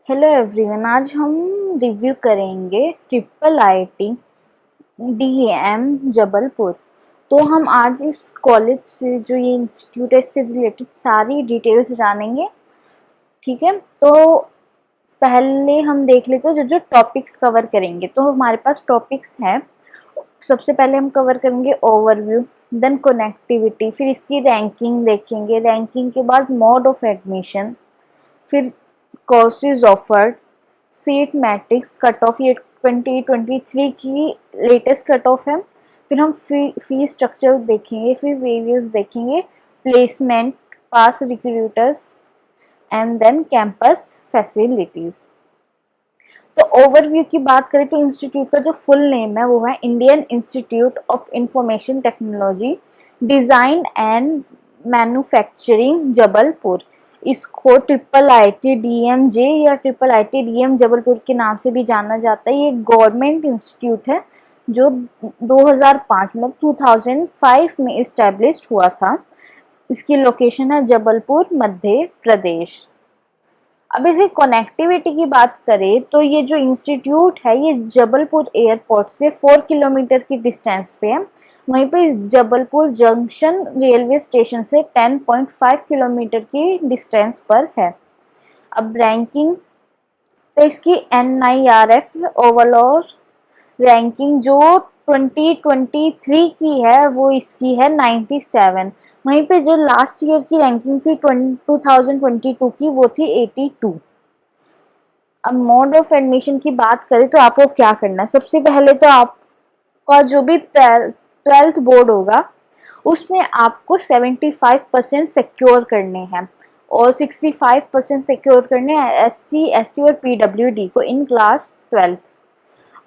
Hello everyone, आज हम review करेंगे ट्रिपल आईटी डीएम जबलपुर। तो हम आज इस कॉलेज से जो ये इंस्टीट्यूट है इससे रिलेटेड सारी डिटेल्स जानेंगे। ठीक है, तो पहले हम देख लेते हैं जो जो टॉपिक्स कवर करेंगे। तो हमारे पास टॉपिक्स हैं। सबसे पहले हम कवर करेंगे ओवरव्यू, देन कनेक्टिविटी, फिर इसकी रैंकिंग देखेंगे। रैंकिंग के बाद मोड ऑफ एडमिशन, फिर courses offered, seat matrix, cut off ये 2023 की लेटेस्ट कट ऑफ है। फिर हम फी स्ट्रक्चर देखेंगे, फिर वेरियस देखेंगे, placement, past recruiters and then campus facilities. तो ओवरव्यू की बात करें तो इंस्टीट्यूट का जो फुल नेम है वो है Indian institute of information technology design and manufacturing Jabalpur. इसको ट्रिपल आईटी डीएमजे या ट्रिपल आईटी डीएम जबलपुर के नाम से भी जाना जाता है। ये गवर्नमेंट इंस्टीट्यूट है जो 2005 मतलब 2005 में इस्टेब्लिश्ड हुआ था। इसकी लोकेशन है जबलपुर, मध्य प्रदेश। अब इसे कनेक्टिविटी की बात करें तो ये जो इंस्टीट्यूट है ये जबलपुर एयरपोर्ट से 4 किलोमीटर की डिस्टेंस पे है। वहीं पे जबलपुर जंक्शन रेलवे स्टेशन से 10.5 किलोमीटर की डिस्टेंस पर है। अब रैंकिंग, तो इसकी NIRF ओवरऑल रैंकिंग जो 2023 की है वो इसकी है 97। वहीं पे जो लास्ट ईयर की रैंकिंग थी 2022 की वो थी 82। अब मोड ऑफ एडमिशन की बात करें तो आपको क्या करना है। सबसे पहले तो आपका जो भी 12th बोर्ड होगा उसमें आपको 75% सिक्योर करने हैं और 65% सिक्योर करने हैं SC ST और PWD को इन क्लास 12th।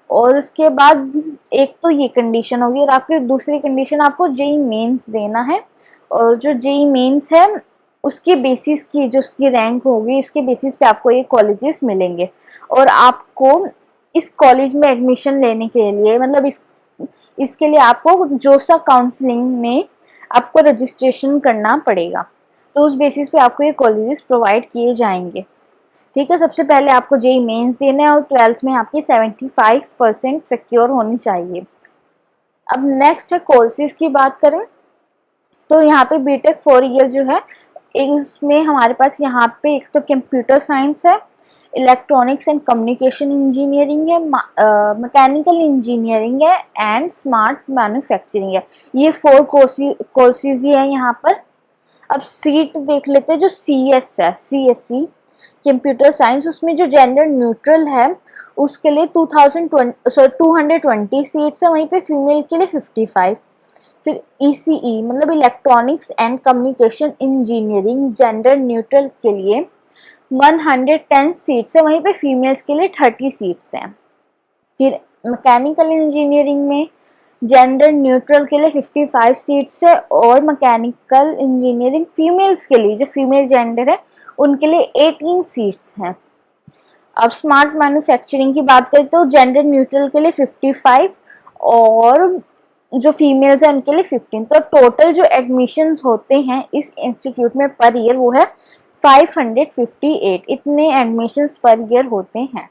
और उसके बाद एक तो ये कंडीशन होगी और आपकी दूसरी कंडीशन आपको जेई मेंस देना है। और जो जेई मेंस है उसके बेसिस की जो उसकी रैंक होगी उसके बेसिस पे आपको ये कॉलेजेस मिलेंगे। और आपको इस कॉलेज में एडमिशन लेने के लिए मतलब इसके लिए आपको जोसा काउंसलिंग में आपको रजिस्ट्रेशन करना पड़ेगा। तो उस बेसिस पे आपको ये कॉलेजेस प्रोवाइड किए जाएंगे। ठीक है, सबसे पहले आपको जेई मेंस देना है और 12th में आपकी 75% सिक्योर होनी चाहिए। अब नेक्स्ट है कोर्सेज की बात करें तो यहाँ पे बीटेक 4 ईयर जो है उसमें हमारे पास यहाँ पे एक तो कंप्यूटर साइंस है, इलेक्ट्रॉनिक्स एंड कम्युनिकेशन इंजीनियरिंग है, मैकेनिकल इंजीनियरिंग है एंड स्मार्ट मैन्युफैक्चरिंग है। ये 4 कोर्सेज ही है यहाँ पर। अब सीट देख लेते हैं जो CS है, CSC कंप्यूटर साइंस, उसमें जो जेंडर न्यूट्रल है उसके लिए 220 सीट्स है। वहीं पे फीमेल के लिए 55। फिर ECE मतलब electronics and communication engineering gender neutral के लिए 110 सीट्स है। वहीं पे फीमेल्स के लिए 30 सीट्स हैं। फिर मैकेनिकल इंजीनियरिंग में जेंडर न्यूट्रल के लिए 55 सीट्स है और मैकेनिकल इंजीनियरिंग फीमेल्स के लिए जो फीमेल जेंडर है उनके लिए 18 सीट्स हैं। अब स्मार्ट मैन्युफैक्चरिंग की बात करें तो जेंडर न्यूट्रल के लिए 55 और जो फीमेल्स हैं उनके लिए 15। तो टोटल जो एडमिशन्स होते हैं इस इंस्टीट्यूट में पर ईयर वो है 558। इतने एडमिशन्स पर ईयर होते हैं।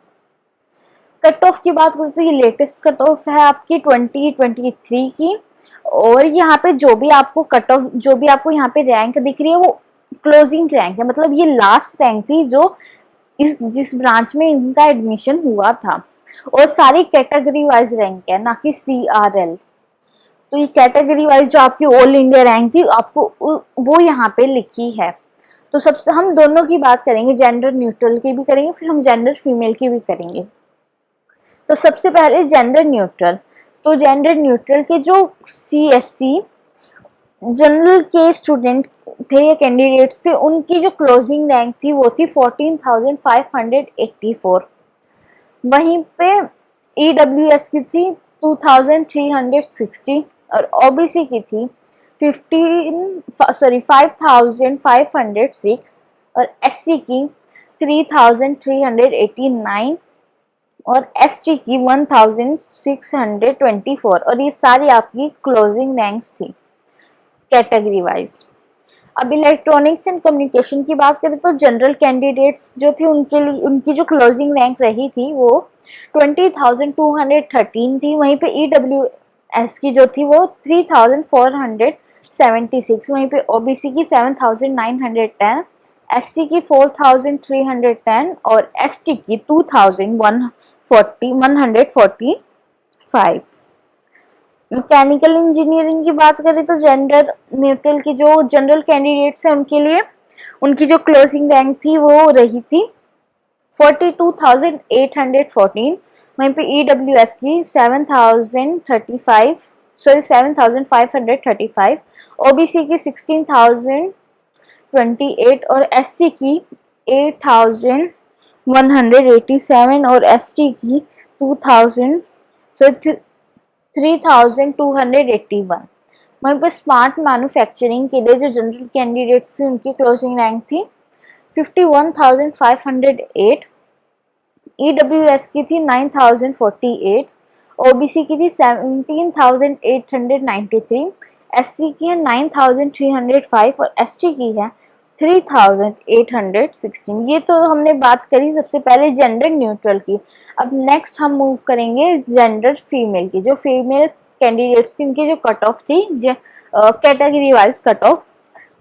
कट ऑफ की बात करें तो ये लेटेस्ट कट ऑफ है आपकी 2023 की। और यहाँ पे जो भी आपको कट ऑफ जो भी आपको यहाँ पे रैंक दिख रही है वो क्लोजिंग रैंक है। मतलब ये लास्ट रैंक थी जो जिस ब्रांच में इनका एडमिशन हुआ था। और सारी कैटेगरी वाइज रैंक है ना कि CRL। तो ये कैटेगरी वाइज जो आपकी ऑल इंडिया रैंक थी आपको वो यहाँ पे लिखी है। तो सबसे हम दोनों की बात करेंगे, जेंडर न्यूट्रल की भी करेंगे फिर हम जेंडर फीमेल की भी करेंगे। तो सबसे पहले जेंडर न्यूट्रल, तो जेंडर न्यूट्रल के जो CSC जनरल के स्टूडेंट थे या कैंडिडेट्स थे उनकी जो क्लोजिंग रैंक थी वो थी 14,584। वहीं पे EWS की थी 2,360 और OBC की थी 5,506 और SC की 3,389 और ST की 1,624। और ये सारी आपकी क्लोजिंग रैंक्स थी कैटेगरी वाइज। अब इलेक्ट्रॉनिक्स एंड कम्युनिकेशन की बात करें तो जनरल कैंडिडेट्स जो थे उनके लिए उनकी जो क्लोजिंग रैंक रही थी वो 20,213 थी। वहीं पे EWS की जो थी वो 3,476, वहीं पे OBC की 7,910, SC की 4,310 और ST की 2,145। मैकेनिकल इंजीनियरिंग की बात करें तो जेंडर न्यूट्रल की जो जनरल कैंडिडेट्स हैं उनके लिए उनकी जो क्लोजिंग रैंक थी वो रही थी 42,814। वहीं पे EWS की 7,535, OBC की 16,028 और SC की 8,187 और ST की 3,281। वहीं पर स्मार्ट मैन्युफैक्चरिंग के लिए जो जनरल कैंडिडेट्स थी उनकी क्लोजिंग रैंक थी 51,508, EWS की थी 9,048, OBC की थी 17,893, SC की है 9,305 और ST की है 3,816। ये तो हमने बात करी सबसे पहले जेंडर न्यूट्रल की। अब नेक्स्ट हम मूव करेंगे जेंडर फीमेल की। जो फीमेल कैंडिडेट्स थी उनकी जो कट ऑफ थी कैटेगरी वाइज कट ऑफ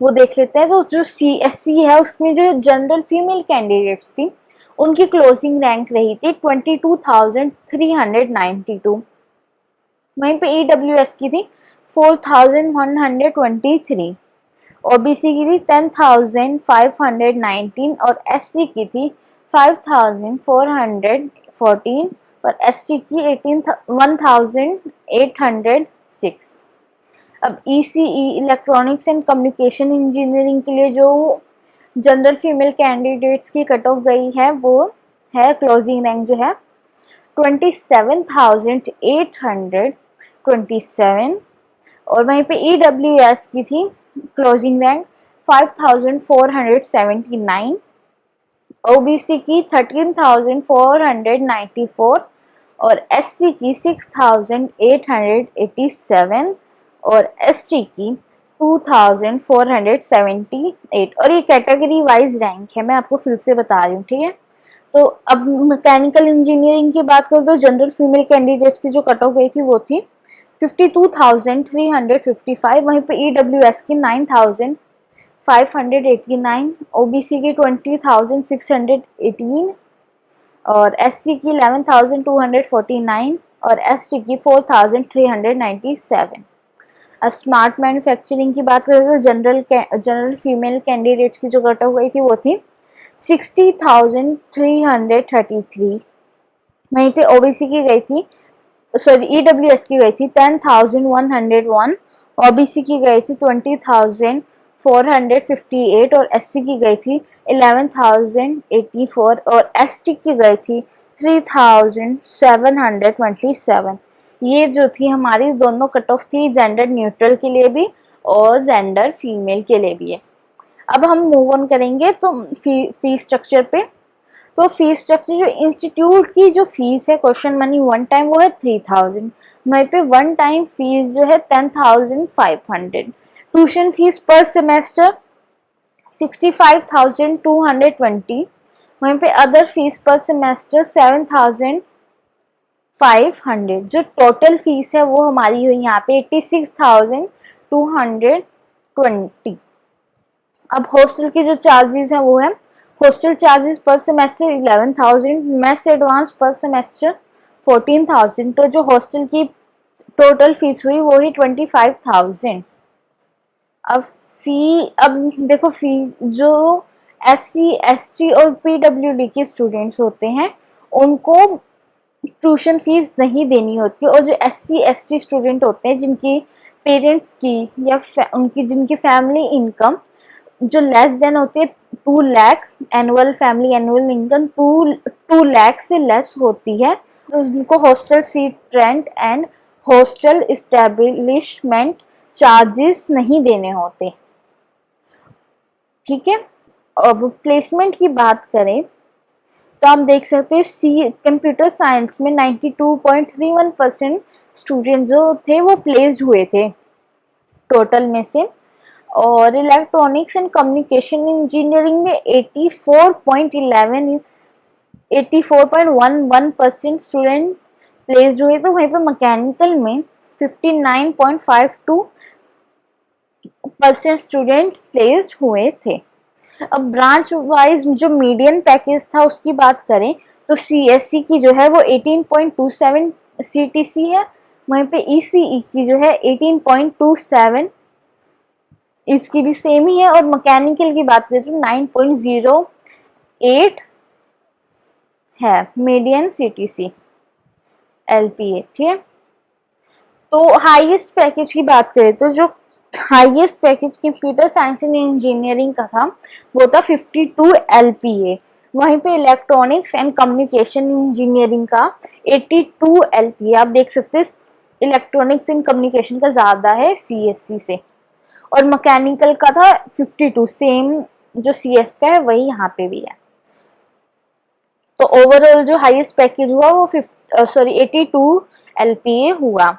वो देख लेते हैं। तो जो CSC है उसमें जो जनरल फीमेल कैंडिडेट्स थी उनकी क्लोजिंग रैंक रही थी 22,392। वहीं पे EWS की थी 4,123, OBC की थी 10,519 और SC की थी 5,414 और ST की 1,806। अब ECE electronics and communication engineering के लिए जो जनरल फीमेल कैंडिडेट्स की कट ऑफ गई है वो है क्लोजिंग रैंक जो है 27,827 और वहीं पे EWS की थी क्लोजिंग रैंक 5,479, OBC की 13,494 और SC की 6,887 और ST की 2,478। और ये कैटेगरी वाइज रैंक है, मैं आपको फिर से बता रही हूँ, ठीक है। तो अब मैकेनिकल इंजीनियरिंग की बात करें तो जनरल फीमेल कैंडिडेट्स की जो कट ऑफ गई थी वो थी 52,355। वहीं पे EWS की 9,589, OBC की 20,618 और SC की 11,249 और ST की 4,397। स्मार्ट मैन्युफैक्चरिंग की बात करें तो जनरल फीमेल कैंडिडेट्स की जो कट ऑफ गई थी वो थी 60,333। वहीं पे OBC की गई थी EWS की गई थी 10,101, OBC की गई थी 20,458 और SC की गई थी 11,084 और ST की गई थी 3,727। ये जो थी हमारी दोनों कट ऑफ थी जेंडर न्यूट्रल के लिए भी और जेंडर फीमेल के लिए भी है। अब हम मूव ऑन करेंगे तो फीस स्ट्रक्चर पे। तो फीस स्ट्रक्चर जो इंस्टीट्यूट की जो फीस है क्वेश्चन मनी वन टाइम वो है 3,000। वहीं पे वन टाइम फीस जो है 10,500। ट्यूशन फीस पर सेमेस्टर 65,220। वहीं पे अदर फीस पर सेमेस्टर 7,500। जो टोटल फीस है वो हमारी हुई यहाँ पे 86,220। अब हॉस्टल के जो चार्जेस हैं वो है हॉस्टल चार्जेस पर सेमेस्टर 11,000, मेस एडवांस पर सेमेस्टर 14,000। तो जो हॉस्टल की टोटल फीस हुई वो ही 25,000। अब देखो फी जो SC ST और PWD के स्टूडेंट्स होते हैं उनको ट्यूशन फीस नहीं देनी होती और जो SC ST स्टूडेंट होते हैं जिनकी पेरेंट्स की या उनकी जिनकी फैमिली इनकम जो लेस देन होती है 2 लाख एनुअल इनकम 2 लाख से लेस होती है तो उनको hostel seat rent and hostel establishment charges नहीं देने होते, ठीक है। अब प्लेसमेंट की बात करें तो आप देख सकते हैं कंप्यूटर साइंस में 92.31% स्टूडेंट जो थे वो प्लेस्ड हुए थे टोटल में से। और इलेक्ट्रॉनिक्स एंड कम्युनिकेशन इंजीनियरिंग में 84.11% स्टूडेंट प्लेस्ड हुए, तो वहीं पे मैकेनिकल में 59.52% स्टूडेंट प्लेस्ड हुए थे। अब ब्रांच वाइज जो मीडियन पैकेज था उसकी बात करें तो CSC की जो है वो 18.27 CTC है, वहीं पे ECE की जो है 18.27, इसकी भी सेम ही है। और मैकेनिकल की बात करें तो 9.08 है मीडियन CTC LPA, ठीक है। तो हाईएस्ट पैकेज की बात करें तो जो highest package computer science and engineering का था वो था 52 LPA, वहीं पे इलेक्ट्रॉनिक्स एंड कम्युनिकेशन इंजीनियरिंग का 82 LPA। आप देख सकते हैं इलेक्ट्रॉनिक्स एंड कम्युनिकेशन का ज़्यादा है CSC से, और मैकेनिकल का था 52, सेम जो CS का है वही यहाँ पे भी है। तो ओवरऑल जो हाईएस्ट पैकेज हुआ वो 82 LPA हुआ।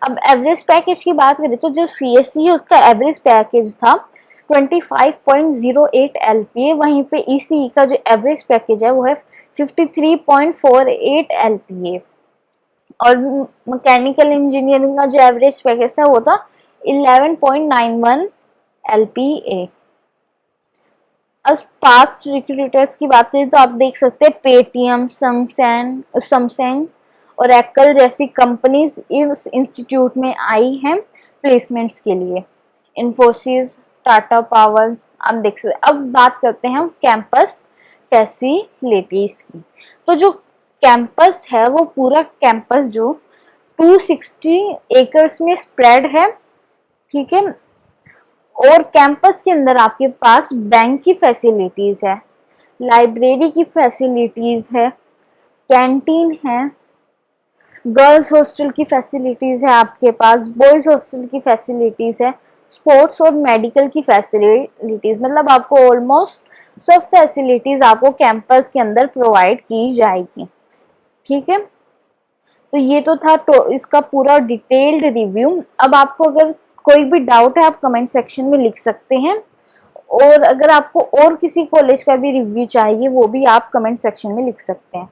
अब एवरेज पैकेज की बात करें तो जो CSC है उसका एवरेज पैकेज था 25.08 LPA, वहीं पे ECE का जो एवरेज पैकेज है वो है 53.48 LPA, और मैकेनिकल इंजीनियरिंग का जो एवरेज पैकेज था वो था 11.91 LPA। अब पास्ट रिक्रूटर्स की बात करें तो आप देख सकते हैं पेटीएम, सैमसंग और एप्पल जैसी कंपनीज इस इंस्टीट्यूट में आई हैं प्लेसमेंट्स के लिए, इन्फोसिस, टाटा पावर, आप देख सकते। अब बात करते हैं हम कैंपस फैसिलिटीज की। तो जो कैंपस है वो पूरा कैंपस जो 260 एकर्स में स्प्रेड है, ठीक है। और कैंपस के अंदर आपके पास बैंक की फैसिलिटीज है, लाइब्रेरी की फैसिलिटीज है, कैंटीन है, गर्ल्स हॉस्टल की फैसिलिटीज है आपके पास, बॉयज हॉस्टल की फैसिलिटीज है, स्पोर्ट्स और मेडिकल की फैसिलिटीज, मतलब आपको ऑलमोस्ट सब फैसिलिटीज आपको कैंपस के अंदर प्रोवाइड की जाएगी, ठीक है। तो ये तो था इसका पूरा डिटेल्ड रिव्यू। अब आपको अगर कोई भी डाउट है आप कमेंट सेक्शन में लिख सकते हैं, और अगर आपको और किसी कॉलेज का भी रिव्यू चाहिए वो भी आप कमेंट सेक्शन में लिख सकते हैं।